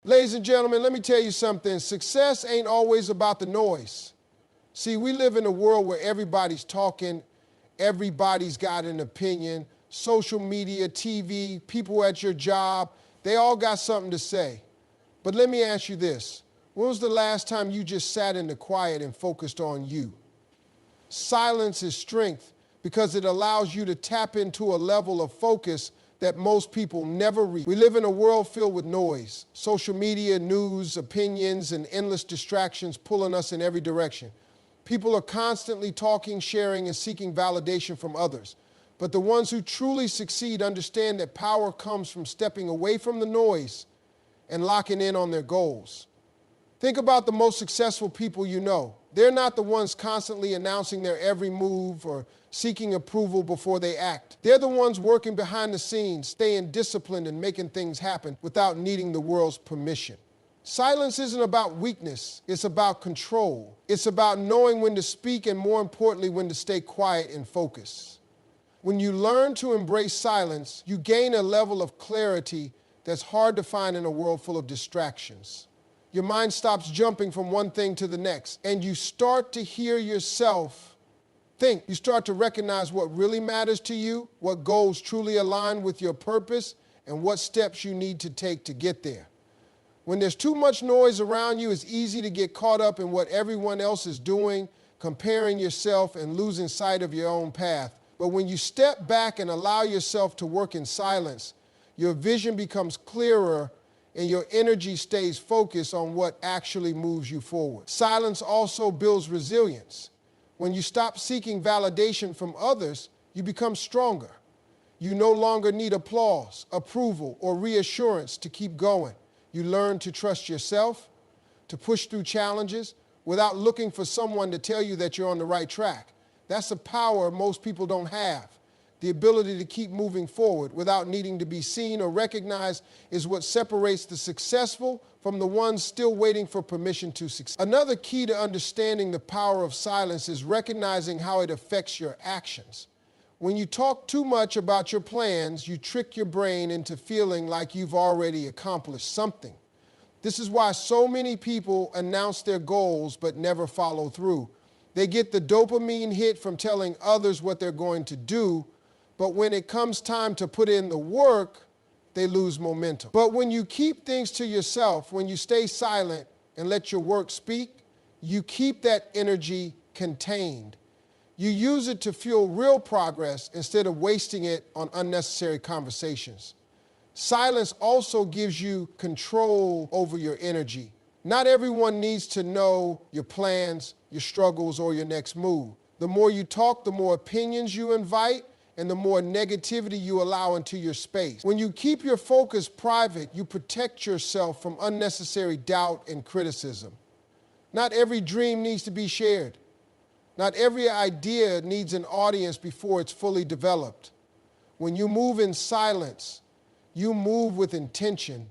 Ladies and gentlemen, let me tell you something. Success ain't always about the noise. See, we live in a world where everybody's talking, everybody's got an opinion, social media, TV, people at your job, they all got something to say. But let me ask you this. When was the last time you just sat in the quiet and focused on you? Silence is strength because it allows you to tap into a level of focus that most people never reach. We live in a world filled with noise, social media, news, opinions, and endless distractions pulling us in every direction. People are constantly talking, sharing, and seeking validation from others. But the ones who truly succeed understand that power comes from stepping away from the noise and locking in on their goals. Think about the most successful people you know. They're not the ones constantly announcing their every move or seeking approval before they act. They're the ones working behind the scenes, staying disciplined and making things happen without needing the world's permission. Silence isn't about weakness, it's about control. It's about knowing when to speak and, more importantly, when to stay quiet and focus. When you learn to embrace silence, you gain a level of clarity that's hard to find in a world full of distractions. Your mind stops jumping from one thing to the next, and you start to hear yourself think. You start to recognize what really matters to you, what goals truly align with your purpose, and what steps you need to take to get there. When there's too much noise around you, it's easy to get caught up in what everyone else is doing, comparing yourself and losing sight of your own path. But when you step back and allow yourself to work in silence, your vision becomes clearer and your energy stays focused on what actually moves you forward. Silence also builds resilience. When you stop seeking validation from others, you become stronger. You no longer need applause, approval, or reassurance to keep going. You learn to trust yourself, to push through challenges without looking for someone to tell you that you're on the right track. That's a power most people don't have. The ability to keep moving forward without needing to be seen or recognized is what separates the successful from the ones still waiting for permission to succeed. Another key to understanding the power of silence is recognizing how it affects your actions. When you talk too much about your plans, you trick your brain into feeling like you've already accomplished something. This is why so many people announce their goals but never follow through. They get the dopamine hit from telling others what they're going to do, but when it comes time to put in the work, they lose momentum. But when you keep things to yourself, when you stay silent and let your work speak, you keep that energy contained. You use it to fuel real progress instead of wasting it on unnecessary conversations. Silence also gives you control over your energy. Not everyone needs to know your plans, your struggles, or your next move. The more you talk, the more opinions you invite, and the more negativity you allow into your space. When you keep your focus private, you protect yourself from unnecessary doubt and criticism. Not every dream needs to be shared. Not every idea needs an audience before it's fully developed. When you move in silence, you move with intention.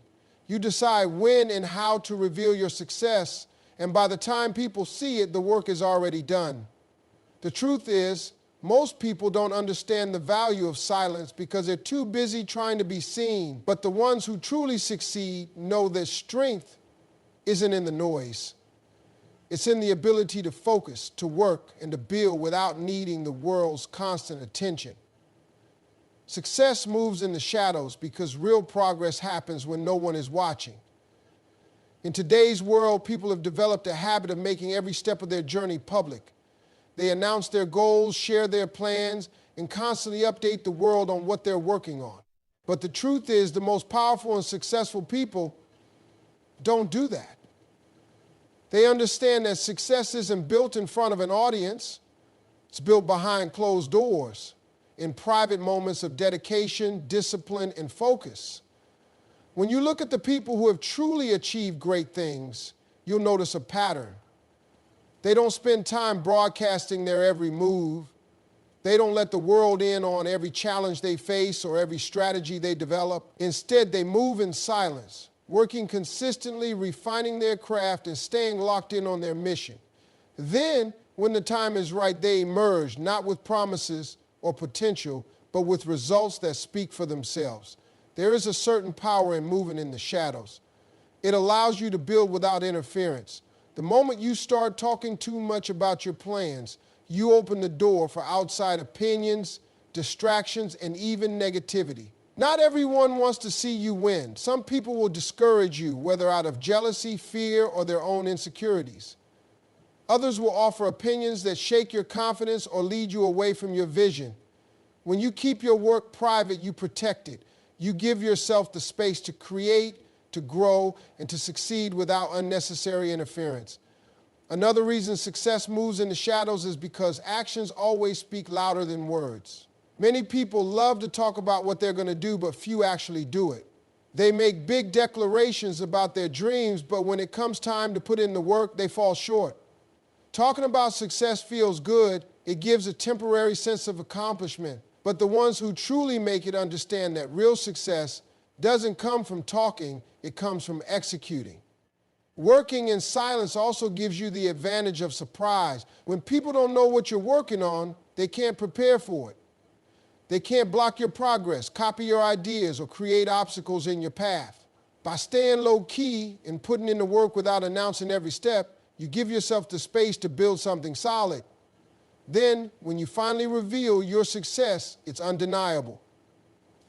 You decide when and how to reveal your success, and by the time people see it, the work is already done. The truth is, most people don't understand the value of silence because they're too busy trying to be seen. But the ones who truly succeed know that strength isn't in the noise. It's in the ability to focus, to work, and to build without needing the world's constant attention. Success moves in the shadows because real progress happens when no one is watching. In today's world, people have developed a habit of making every step of their journey public. They announce their goals, share their plans, and constantly update the world on what they're working on. But the truth is, the most powerful and successful people don't do that. They understand that success isn't built in front of an audience. It's built behind closed doors, in private moments of dedication, discipline, and focus. When you look at the people who have truly achieved great things, you'll notice a pattern. They don't spend time broadcasting their every move. They don't let the world in on every challenge they face or every strategy they develop. Instead, they move in silence, working consistently, refining their craft, and staying locked in on their mission. Then, when the time is right, they emerge, not with promises or potential, but with results that speak for themselves. There is a certain power in moving in the shadows. It allows you to build without interference. The moment you start talking too much about your plans, you open the door for outside opinions, distractions, and even negativity. Not everyone wants to see you win. Some people will discourage you, whether out of jealousy, fear, or their own insecurities. Others will offer opinions that shake your confidence or lead you away from your vision. When you keep your work private, you protect it. You give yourself the space to create, to grow, and to succeed without unnecessary interference. Another reason success moves in the shadows is because actions always speak louder than words. Many people love to talk about what they're going to do, but few actually do it. They make big declarations about their dreams, but when it comes time to put in the work, they fall short. Talking about success feels good. It gives a temporary sense of accomplishment. But the ones who truly make it understand that real success doesn't come from talking, it comes from executing. Working in silence also gives you the advantage of surprise. When people don't know what you're working on, they can't prepare for it. They can't block your progress, copy your ideas, or create obstacles in your path. By staying low-key and putting in the work without announcing every step, you give yourself the space to build something solid. Then, when you finally reveal your success, it's undeniable.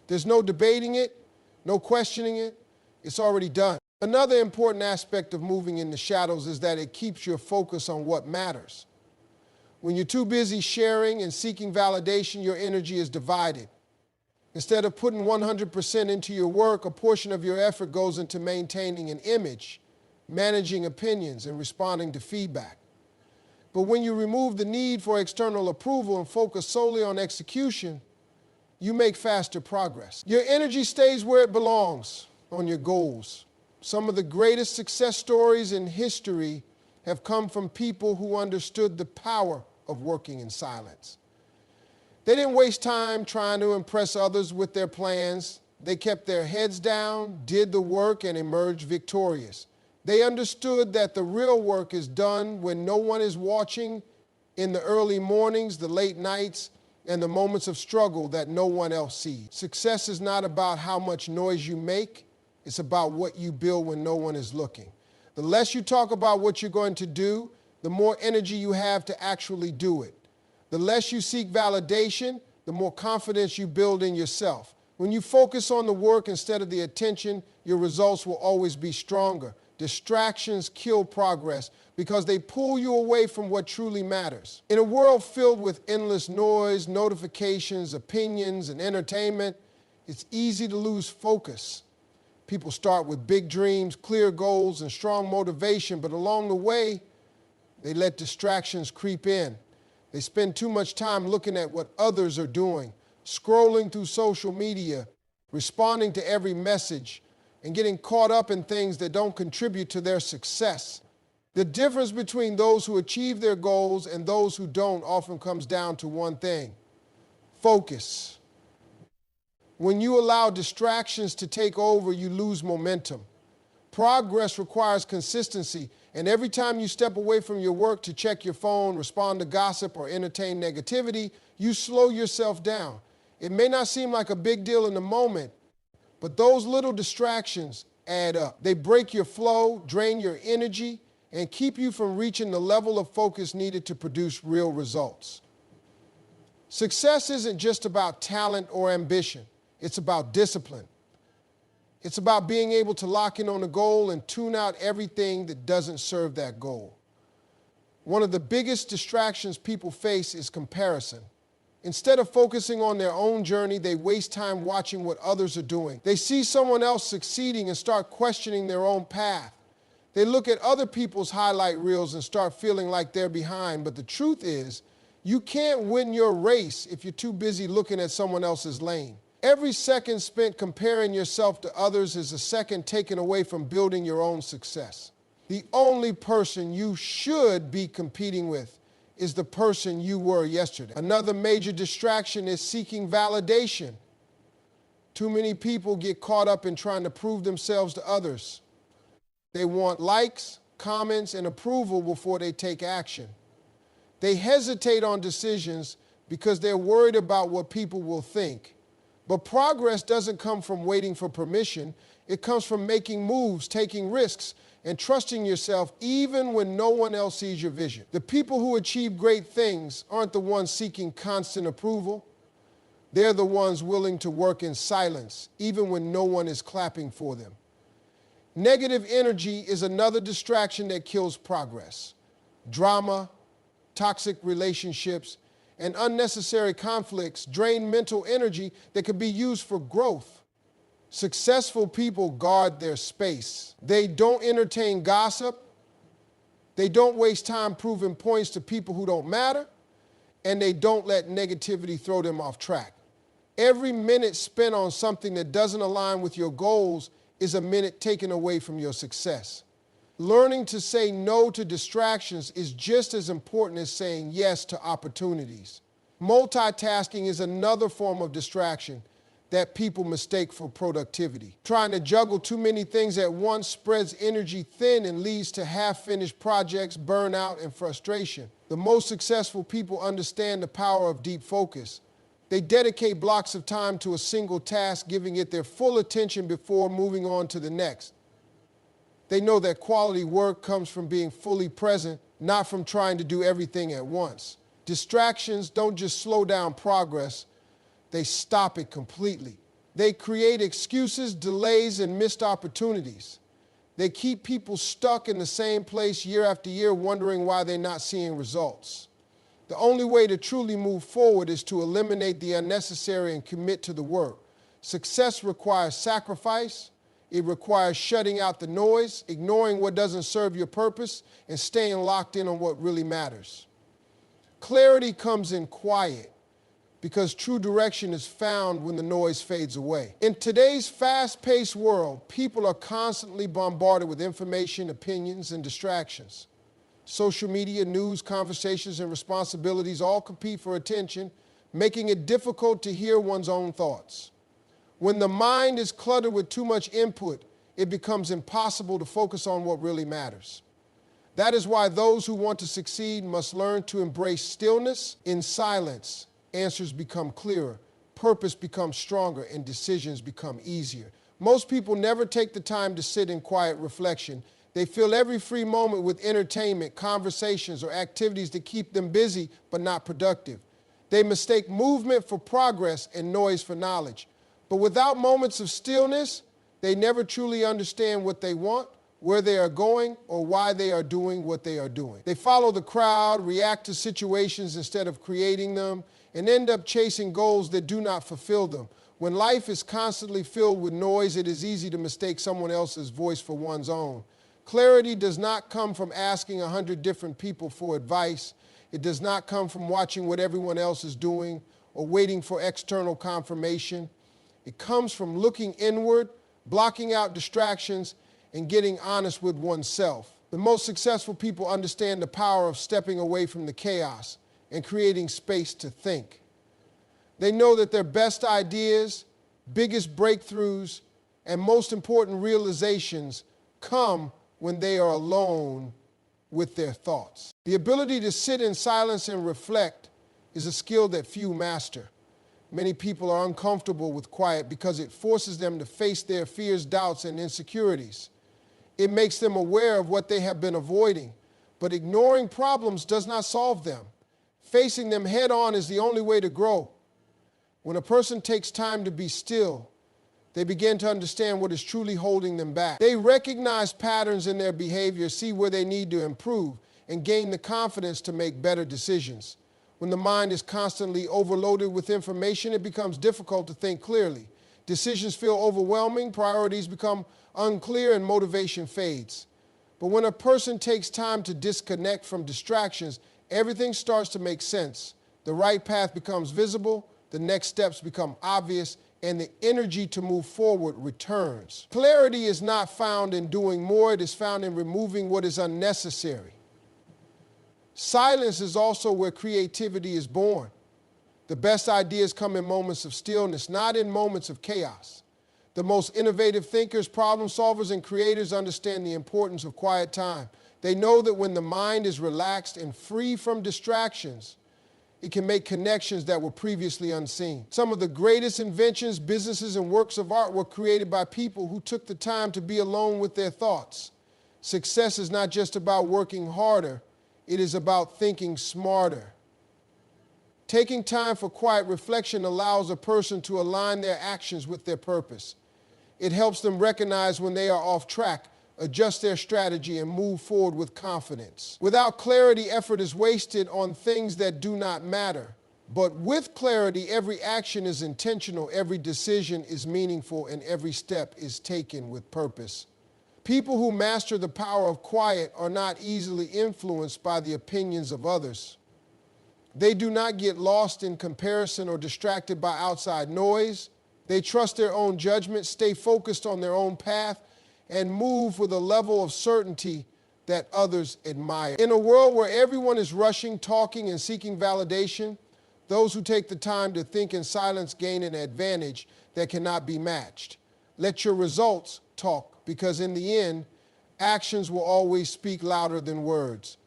There's no debating it, no questioning it. It's already done. Another important aspect of moving in the shadows is that it keeps your focus on what matters. When you're too busy sharing and seeking validation, your energy is divided. Instead of putting 100% into your work, a portion of your effort goes into maintaining an image, managing opinions, and responding to feedback. But when you remove the need for external approval and focus solely on execution, you make faster progress. Your energy stays where it belongs, on your goals. Some of the greatest success stories in history have come from people who understood the power of working in silence. They didn't waste time trying to impress others with their plans. They kept their heads down, did the work, and emerged victorious. They understood that the real work is done when no one is watching, in the early mornings, the late nights, and the moments of struggle that no one else sees. Success is not about how much noise you make. It's about what you build when no one is looking. The less you talk about what you're going to do, the more energy you have to actually do it. The less you seek validation, the more confidence you build in yourself. When you focus on the work instead of the attention, your results will always be stronger. Distractions kill progress because they pull you away from what truly matters. In a world filled with endless noise, notifications, opinions, and entertainment, it's easy to lose focus. People start with big dreams, clear goals, and strong motivation, but along the way, they let distractions creep in. They spend too much time looking at what others are doing, scrolling through social media, responding to every message, and getting caught up in things that don't contribute to their success. The difference between those who achieve their goals and those who don't often comes down to one thing: focus. When you allow distractions to take over, you lose momentum. Progress requires consistency, and every time you step away from your work to check your phone, respond to gossip, or entertain negativity, you slow yourself down. It may not seem like a big deal in the moment, but those little distractions add up. They break your flow, drain your energy, and keep you from reaching the level of focus needed to produce real results. Success isn't just about talent or ambition. It's about discipline. It's about being able to lock in on a goal and tune out everything that doesn't serve that goal. One of the biggest distractions people face is comparison. Instead of focusing on their own journey, they waste time watching what others are doing. They see someone else succeeding and start questioning their own path. They look at other people's highlight reels and start feeling like they're behind. But the truth is, you can't win your race if you're too busy looking at someone else's lane. Every second spent comparing yourself to others is a second taken away from building your own success. The only person you should be competing with is the person you were yesterday. Another major distraction is seeking validation. Too many people get caught up in trying to prove themselves to others. They want likes, comments, and approval before they take action. They hesitate on decisions because they're worried about what people will think. But progress doesn't come from waiting for permission. It comes from making moves, taking risks, and trusting yourself even when no one else sees your vision. The people who achieve great things aren't the ones seeking constant approval. They're the ones willing to work in silence, even when no one is clapping for them. Negative energy is another distraction that kills progress. Drama, toxic relationships, and unnecessary conflicts drain mental energy that could be used for growth. Successful people guard their space. They don't entertain gossip. They don't waste time proving points to people who don't matter. And they don't let negativity throw them off track. Every minute spent on something that doesn't align with your goals is a minute taken away from your success. Learning to say no to distractions is just as important as saying yes to opportunities. Multitasking is another form of distraction that people mistake for productivity. Trying to juggle too many things at once spreads energy thin and leads to half-finished projects, burnout, and frustration. The most successful people understand the power of deep focus. They dedicate blocks of time to a single task, giving it their full attention before moving on to the next. They know that quality work comes from being fully present, not from trying to do everything at once. Distractions don't just slow down progress, they stop it completely. They create excuses, delays, and missed opportunities. They keep people stuck in the same place year after year, wondering why they're not seeing results. The only way to truly move forward is to eliminate the unnecessary and commit to the work. Success requires sacrifice. It requires shutting out the noise, ignoring what doesn't serve your purpose, and staying locked in on what really matters. Clarity comes in quiet because true direction is found when the noise fades away. In today's fast-paced world, people are constantly bombarded with information, opinions, and distractions. Social media, news, conversations, and responsibilities all compete for attention, making it difficult to hear one's own thoughts. When the mind is cluttered with too much input, it becomes impossible to focus on what really matters. That is why those who want to succeed must learn to embrace stillness. In silence, answers become clearer, purpose becomes stronger, and decisions become easier. Most people never take the time to sit in quiet reflection. They fill every free moment with entertainment, conversations, or activities that keep them busy but not productive. They mistake movement for progress and noise for knowledge. But without moments of stillness, they never truly understand what they want, where they are going, or why they are doing what they are doing. They follow the crowd, react to situations instead of creating them, and end up chasing goals that do not fulfill them. When life is constantly filled with noise, it is easy to mistake someone else's voice for one's own. Clarity does not come from asking 100 different people for advice. It does not come from watching what everyone else is doing or waiting for external confirmation. It comes from looking inward, blocking out distractions, and getting honest with oneself. The most successful people understand the power of stepping away from the chaos and creating space to think. They know that their best ideas, biggest breakthroughs, and most important realizations come when they are alone with their thoughts. The ability to sit in silence and reflect is a skill that few master. Many people are uncomfortable with quiet because it forces them to face their fears, doubts, and insecurities. It makes them aware of what they have been avoiding, but ignoring problems does not solve them. Facing them head on is the only way to grow. When a person takes time to be still, they begin to understand what is truly holding them back. They recognize patterns in their behavior, see where they need to improve, and gain the confidence to make better decisions. When the mind is constantly overloaded with information, it becomes difficult to think clearly. Decisions feel overwhelming, priorities become unclear, and motivation fades. But when a person takes time to disconnect from distractions, everything starts to make sense. The right path becomes visible, the next steps become obvious, and the energy to move forward returns. Clarity is not found in doing more, it is found in removing what is unnecessary. Silence is also where creativity is born. The best ideas come in moments of stillness, not in moments of chaos. The most innovative thinkers, problem solvers, and creators understand the importance of quiet time. They know that when the mind is relaxed and free from distractions, It can make connections that were previously unseen. Some of the greatest inventions, businesses, and works of art were created by people who took the time to be alone with their thoughts. Success is not just about working harder, it is about thinking smarter. Taking time for quiet reflection allows a person to align their actions with their purpose. It helps them recognize when they are off track, adjust their strategy, and move forward with confidence. Without clarity, effort is wasted on things that do not matter. But with clarity, every action is intentional, every decision is meaningful, and every step is taken with purpose. People who master the power of quiet are not easily influenced by the opinions of others. They do not get lost in comparison or distracted by outside noise. They trust their own judgment, stay focused on their own path, and move with a level of certainty that others admire. In a world where everyone is rushing, talking, and seeking validation, those who take the time to think in silence gain an advantage that cannot be matched. Let your results talk, because in the end, actions will always speak louder than words.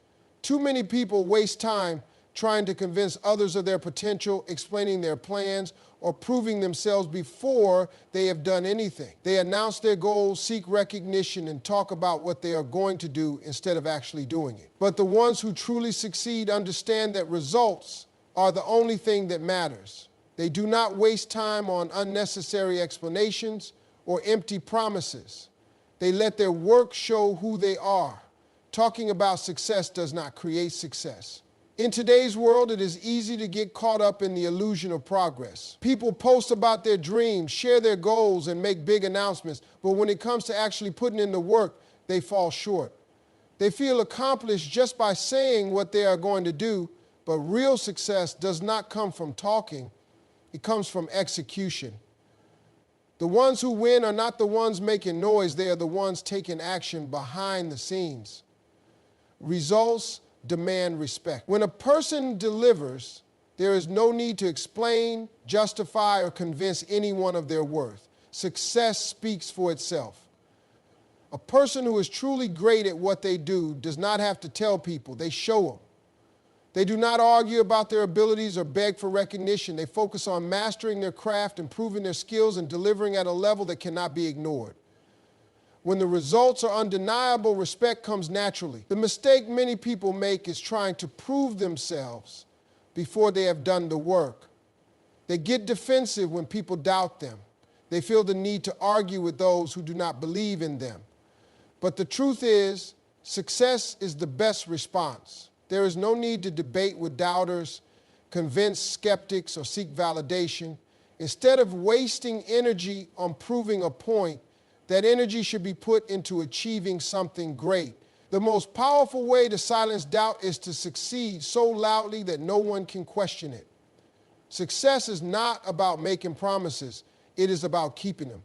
Too many people waste time trying to convince others of their potential, explaining their plans, or proving themselves before they have done anything. They announce their goals, seek recognition, and talk about what they are going to do instead of actually doing it. But the ones who truly succeed understand that results are the only thing that matters. They do not waste time on unnecessary explanations or empty promises. They let their work show who they are. Talking about success does not create success. In today's world, it is easy to get caught up in the illusion of progress. People post about their dreams, share their goals, and make big announcements, but when it comes to actually putting in the work, they fall short. They feel accomplished just by saying what they are going to do, but real success does not come from talking. It comes from execution. The ones who win are not the ones making noise. They are the ones taking action behind the scenes. Results demand respect. When a person delivers, there is no need to explain, justify, or convince anyone of their worth. Success speaks for itself. A person who is truly great at what they do does not have to tell people, they show them. They do not argue about their abilities or beg for recognition. They focus on mastering their craft, improving their skills, and delivering at a level that cannot be ignored. When the results are undeniable, respect comes naturally. The mistake many people make is trying to prove themselves before they have done the work. They get defensive when people doubt them. They feel the need to argue with those who do not believe in them. But the truth is, success is the best response. There is no need to debate with doubters, convince skeptics, or seek validation. Instead of wasting energy on proving a point, that energy should be put into achieving something great. The most powerful way to silence doubt is to succeed so loudly that no one can question it. Success is not about making promises. It is about keeping them.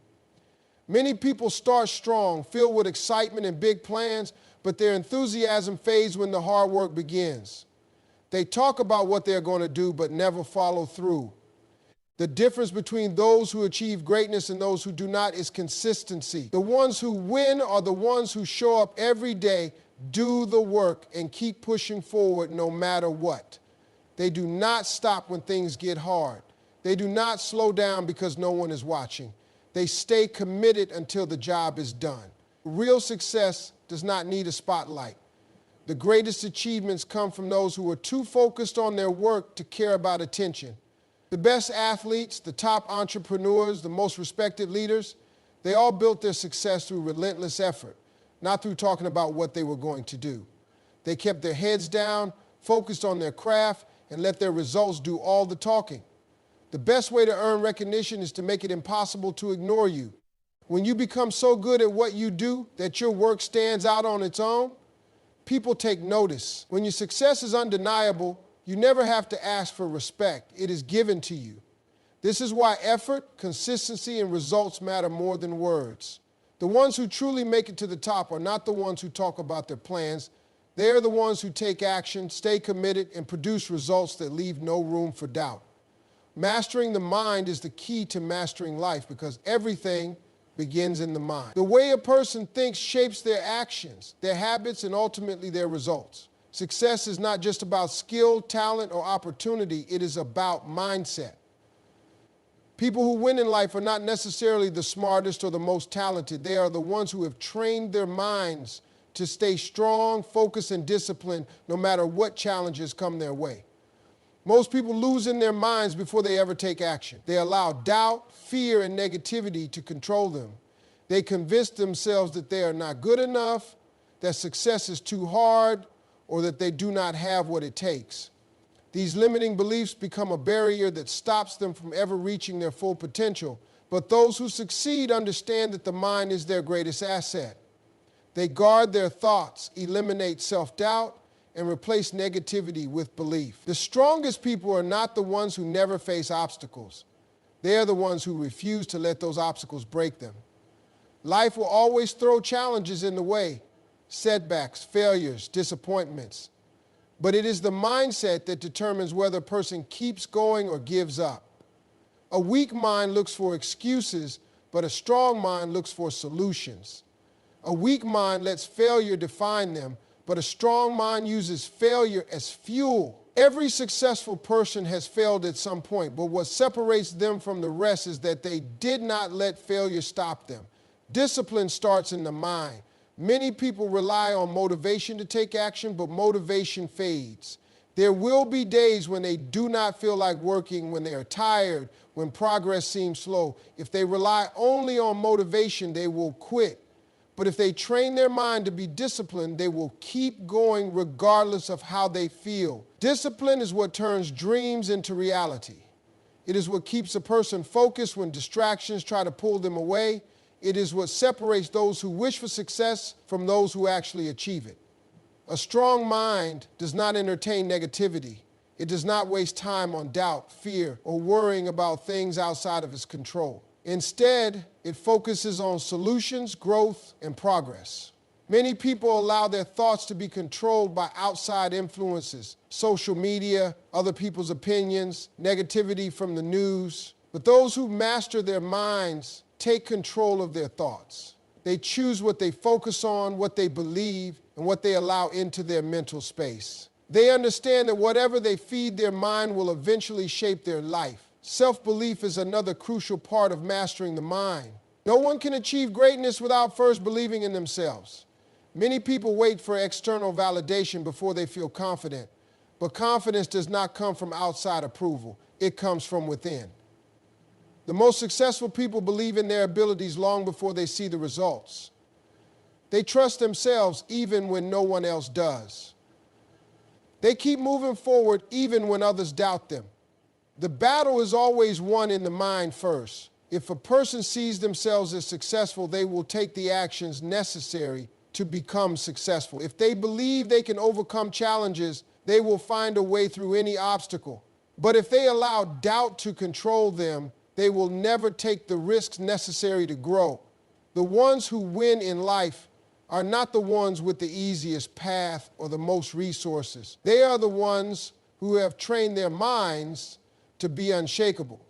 Many people start strong, filled with excitement and big plans, but their enthusiasm fades when the hard work begins. They talk about what they're going to do, but never follow through. The difference between those who achieve greatness and those who do not is consistency. The ones who win are the ones who show up every day, do the work, and keep pushing forward no matter what. They do not stop when things get hard. They do not slow down because no one is watching. They stay committed until the job is done. Real success does not need a spotlight. The greatest achievements come from those who are too focused on their work to care about attention. The best athletes, the top entrepreneurs, the most respected leaders, they all built their success through relentless effort, not through talking about what they were going to do. They kept their heads down, focused on their craft, and let their results do all the talking. The best way to earn recognition is to make it impossible to ignore you. When you become so good at what you do that your work stands out on its own, people take notice. When your success is undeniable, you never have to ask for respect. It is given to you. This is why effort, consistency, and results matter more than words. The ones who truly make it to the top are not the ones who talk about their plans. They are the ones who take action, stay committed, and produce results that leave no room for doubt. Mastering the mind is the key to mastering life because everything begins in the mind. The way a person thinks shapes their actions, their habits, and ultimately their results. Success is not just about skill, talent, or opportunity. It is about mindset. People who win in life are not necessarily the smartest or the most talented. They are the ones who have trained their minds to stay strong, focused, and disciplined no matter what challenges come their way. Most people lose in their minds before they ever take action. They allow doubt, fear, and negativity to control them. They convince themselves that they are not good enough, that success is too hard, or that they do not have what it takes. These limiting beliefs become a barrier that stops them from ever reaching their full potential. But those who succeed understand that the mind is their greatest asset. They guard their thoughts, eliminate self-doubt, and replace negativity with belief. The strongest people are not the ones who never face obstacles. They are the ones who refuse to let those obstacles break them. Life will always throw challenges in the way, setbacks, failures, disappointments. But it is the mindset that determines whether a person keeps going or gives up. A weak mind looks for excuses, but a strong mind looks for solutions. A weak mind lets failure define them, but a strong mind uses failure as fuel. Every successful person has failed at some point, but what separates them from the rest is that they did not let failure stop them. Discipline starts in the mind. Many people rely on motivation to take action, but motivation fades. There will be days when they do not feel like working, when they are tired, when progress seems slow. If they rely only on motivation, they will quit. But if they train their mind to be disciplined, they will keep going regardless of how they feel. Discipline is what turns dreams into reality. It is what keeps a person focused when distractions try to pull them away. It is what separates those who wish for success from those who actually achieve it. A strong mind does not entertain negativity. It does not waste time on doubt, fear, or worrying about things outside of its control. Instead, it focuses on solutions, growth, and progress. Many people allow their thoughts to be controlled by outside influences, social media, other people's opinions, negativity from the news. But those who master their minds take control of their thoughts. They choose what they focus on, what they believe, and what they allow into their mental space. They understand that whatever they feed their mind will eventually shape their life. Self-belief is another crucial part of mastering the mind. No one can achieve greatness without first believing in themselves. Many people wait for external validation before they feel confident, but confidence does not come from outside approval. It comes from within. The most successful people believe in their abilities long before they see the results. They trust themselves even when no one else does. They keep moving forward even when others doubt them. The battle is always won in the mind first. If a person sees themselves as successful, they will take the actions necessary to become successful. If they believe they can overcome challenges, they will find a way through any obstacle. But if they allow doubt to control them, they will never take the risks necessary to grow. The ones who win in life are not the ones with the easiest path or the most resources. They are the ones who have trained their minds to be unshakable.